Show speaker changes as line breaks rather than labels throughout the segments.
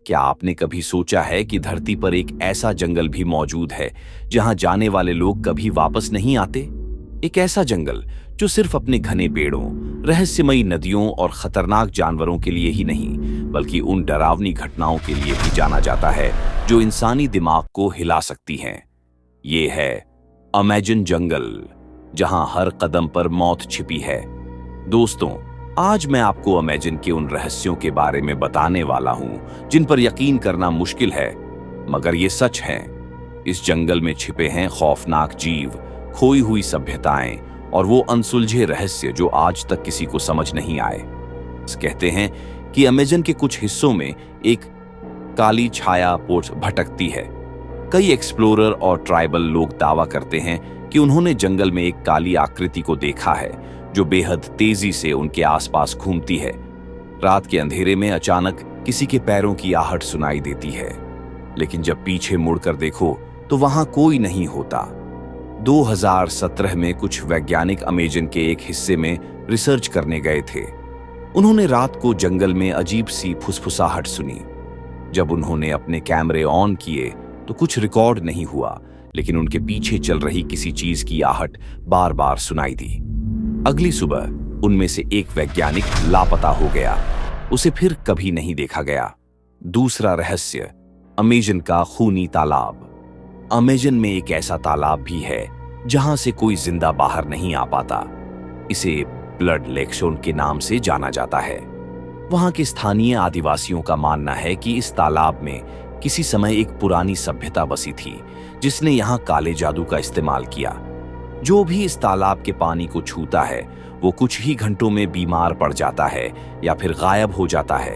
क्या आपने कभी सोचा है कि धरती पर एक ऐसा जंगल भी मौजूद है जहां जाने वाले लोग कभी वापस नहीं आते? एक ऐसा जंगल जो सिर्फ अपने घने पेड़ों, रहस्यमयी नदियों और खतरनाक जानवरों के लिए ही नहीं, बल्कि उन डरावनी घटनाओं के लिए भी जाना जाता है जो इंसानी दिमाग को हिला सकती हैं। ये है अमेजन जंगल, जहां हर कदम पर मौत छिपी है। दोस्तों, आज मैं आपको अमेजन के उन रहस्यों के बारे में बताने वाला हूं जिन पर यकीन करना मुश्किल है, मगर ये सच है। इस जंगल में छिपे हैं खौफनाक जीव, खोई हुई सभ्यताएं और वो अनसुलझे रहस्य जो आज तक किसी को समझ नहीं आए। कहते हैं कि अमेजन के कुछ हिस्सों में एक काली छाया पोच भटकती है। कई एक्सप्लोरर और ट्राइबल लोग दावा करते हैं कि उन्होंने जंगल में एक काली आकृति को देखा है जो बेहद तेजी से उनके आसपास घूमती है। रात के अंधेरे में अचानक किसी के पैरों की आहट सुनाई देती है, लेकिन जब पीछे मुड़कर देखो तो वहां कोई नहीं होता। 2017 में कुछ वैज्ञानिक अमेजन के एक हिस्से में रिसर्च करने गए थे। उन्होंने रात को जंगल में अजीब सी फुसफुसाहट सुनी। जब उन्होंने अपने कैमरे ऑन किए तो कुछ रिकॉर्ड नहीं हुआ, लेकिन उनके पीछे चल रही किसी चीज की आहट बार बार सुनाई दी। अगली सुबह उनमें से एक वैज्ञानिक लापता हो गया। उसे फिर कभी नहीं देखा गया। दूसरा रहस्य, अमेजन का खूनी तालाब। अमेजन में एक ऐसा तालाब भी है जहां से कोई जिंदा बाहर नहीं आ पाता। इसे ब्लड लेक के नाम से जाना जाता है। वहां के स्थानीय आदिवासियों का मानना है कि इस तालाब में किसी समय एक पुरानी सभ्यता बसी थी जिसने यहां काले जादू का इस्तेमाल किया। जो भी इस तालाब के पानी को छूता है वो कुछ ही घंटों में बीमार पड़ जाता है या फिर गायब हो जाता है।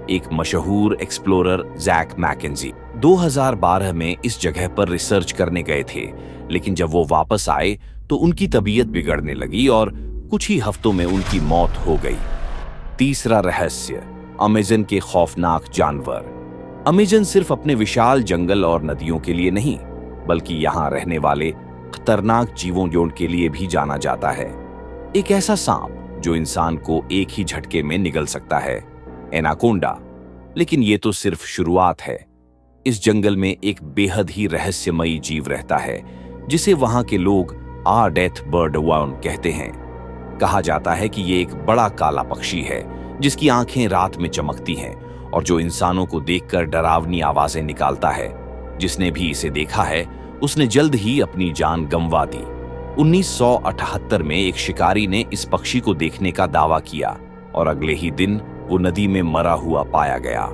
एक मशहूर एक्सप्लोरर जैक मैकेंजी 2012 में इस जगह पर रिसर्च करने गए थे, लेकिन जब वो वापस आए तो उनकी तबीयत बिगड़ने लगी और कुछ ही हफ्तों में उनकी मौत हो गई। तीसरा रहस्य, अमेजन के खौफनाक जानवर। अमेजन सिर्फ अपने विशाल जंगल और नदियों के लिए नहीं, बल्कि यहाँ रहने वाले खतरनाक जीवों जोड़ के लिए भी जाना जाता है। एक ऐसा सांप जो इंसान को एक ही झटके में निगल सकता है, एनाकोंडा। लेकिन ये तो सिर्फ शुरुआत है। इस जंगल में एक बेहद ही रहस्यमयी जीव रहता है जिसे वहां के लोग डेथ बर्ड वाउन कहते हैं। कहा जाता है कि ये एक बड़ा काला पक्षी है जिसकी आंखें रात में चमकती हैं और जो इंसानों को देखकर डरावनी आवाजें निकालता है। जिसने भी इसे देखा है उसने जल्द ही अपनी जान गंवा दी। 1978 में एक शिकारी ने इस पक्षी को देखने का दावा किया और अगले ही दिन वो नदी में मरा हुआ पाया गया।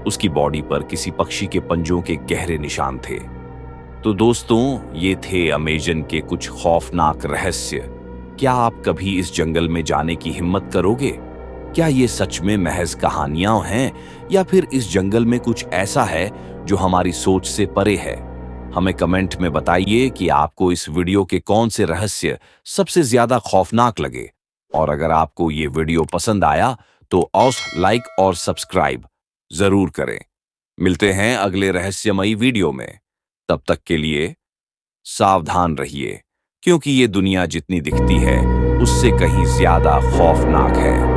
उसकी बॉडी पर किसी पक्षी के पंजों के गहरे निशान थे। तो दोस्तों, ये थे अमेजन के कुछ खौफनाक रहस्य। क्या आप कभी इस जंगल में जाने की हिम्मत करोगे? क्या ये सच में महज कहानियां हैं या फिर इस जंगल में कुछ ऐसा है जो हमारी सोच से परे है? हमें कमेंट में बताइए कि आपको इस वीडियो के कौन से रहस्य सबसे ज्यादा खौफनाक लगे। और अगर आपको ये वीडियो पसंद आया तो लाइक और सब्सक्राइब जरूर करें। मिलते हैं अगले रहस्यमयी वीडियो में। तब तक के लिए सावधान रहिए, क्योंकि ये दुनिया जितनी दिखती है उससे कहीं ज्यादा खौफनाक है।